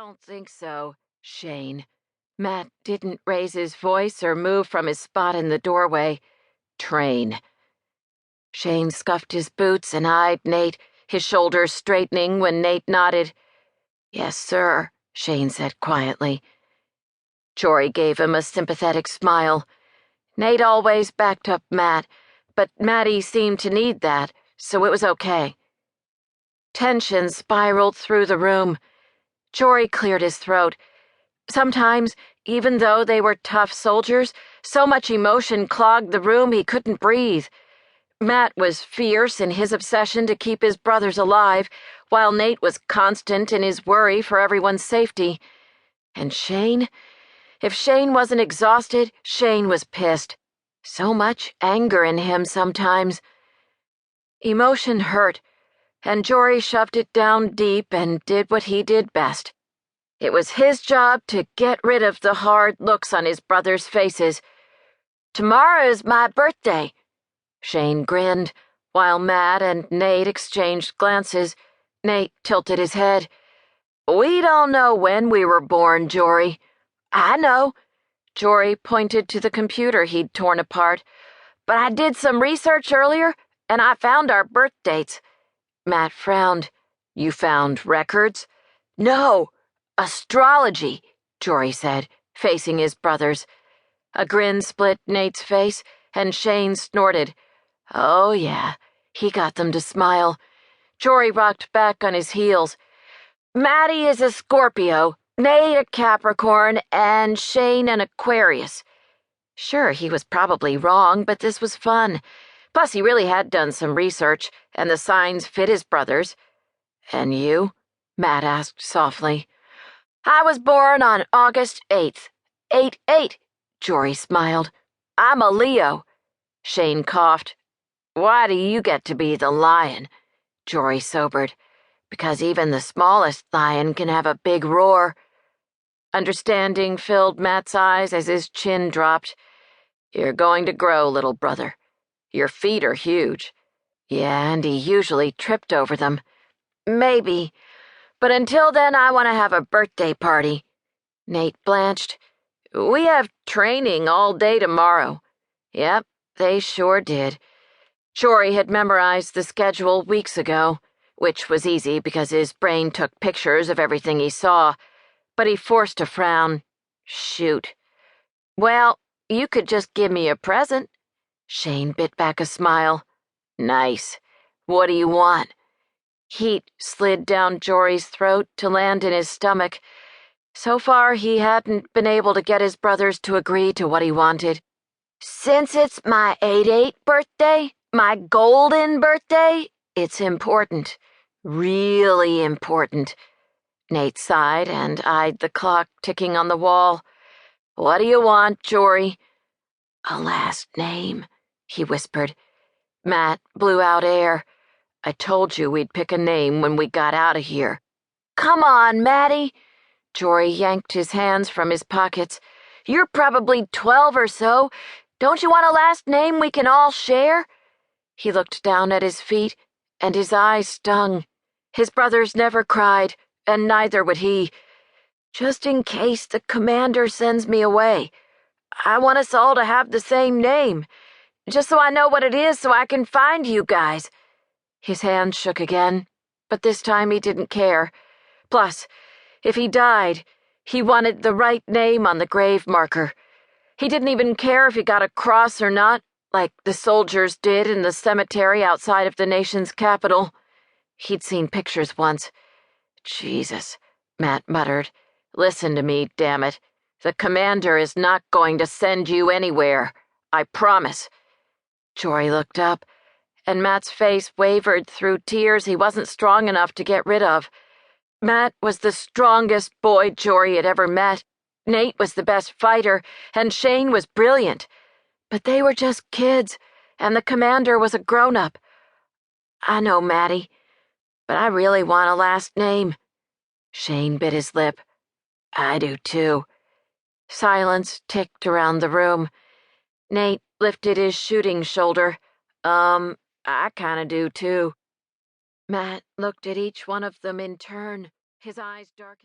don't think so, Shane. Matt didn't raise his voice or move from his spot in the doorway. Train. Shane scuffed his boots and eyed Nate, his shoulders straightening when Nate nodded. Yes, sir, Shane said quietly. Jory gave him a sympathetic smile. Nate always backed up Matt, but Matty seemed to need that, so it was okay. Tension spiraled through the room. Jory cleared his throat. Sometimes, even though they were tough soldiers, so much emotion clogged the room he couldn't breathe. Matt was fierce in his obsession to keep his brothers alive, while Nate was constant in his worry for everyone's safety. And Shane? If Shane wasn't exhausted, Shane was pissed. So much anger in him sometimes. Emotion hurt, and Jory shoved it down deep and did what he did best. It was his job to get rid of the hard looks on his brothers' faces. Tomorrow is my birthday. Shane grinned, while Matt and Nate exchanged glances. Nate tilted his head. We don't know when we were born, Jory. I know. Jory pointed to the computer he'd torn apart. But I did some research earlier, and I found our birth dates. Matt frowned. You found records? No, astrology, Jory said, facing his brothers. A grin split Nate's face, and Shane snorted. Oh, yeah, he got them to smile. Jory rocked back on his heels. Matty is a Scorpio, Nate a Capricorn, and Shane an Aquarius. Sure, he was probably wrong, but this was fun. Plus, he really had done some research, and the signs fit his brothers. And you? Matt asked softly. I was born on August 8th. 8-8, Jory smiled. I'm a Leo. Shane coughed. Why do you get to be the lion? Jory sobered. Because even the smallest lion can have a big roar. Understanding filled Matt's eyes as his chin dropped. You're going to grow, little brother. Your feet are huge. Yeah, and he usually tripped over them. Maybe. But until then, I want to have a birthday party. Nate blanched. We have training all day tomorrow. Yep, they sure did. Jory had memorized the schedule weeks ago, which was easy because his brain took pictures of everything he saw, but he forced a frown. Shoot. Well, you could just give me a present. Shane bit back a smile. Nice. What do you want? Heat slid down Jory's throat to land in his stomach. So far, he hadn't been able to get his brothers to agree to what he wanted. Since it's my 8-8 birthday, my golden birthday, it's important. Really important. Nate sighed and eyed the clock ticking on the wall. What do you want, Jory? A last name, he whispered. Matt blew out air. I told you we'd pick a name when we got out of here. Come on, Matty. Jory yanked his hands from his pockets. You're probably 12 or so. Don't you want a last name we can all share? He looked down at his feet, and his eyes stung. His brothers never cried, and neither would he. Just in case the commander sends me away. I want us all to have the same name, just so I know what it is so I can find you guys. His hand shook again, but this time he didn't care. Plus, if he died, he wanted the right name on the grave marker. He didn't even care if he got a cross or not, like the soldiers did in the cemetery outside of the nation's capital. He'd seen pictures once. Jesus, Matt muttered. Listen to me, damn it. The commander is not going to send you anywhere. I promise. Jory looked up, and Matt's face wavered through tears he wasn't strong enough to get rid of. Matt was the strongest boy Jory had ever met. Nate was the best fighter, and Shane was brilliant. But they were just kids, and the commander was a grown-up. I know, Matty, but I really want a last name. Shane bit his lip. I do too. Silence ticked around the room. Nate lifted his shooting shoulder. I kinda do too. Matt looked at each one of them in turn, his eyes darkening.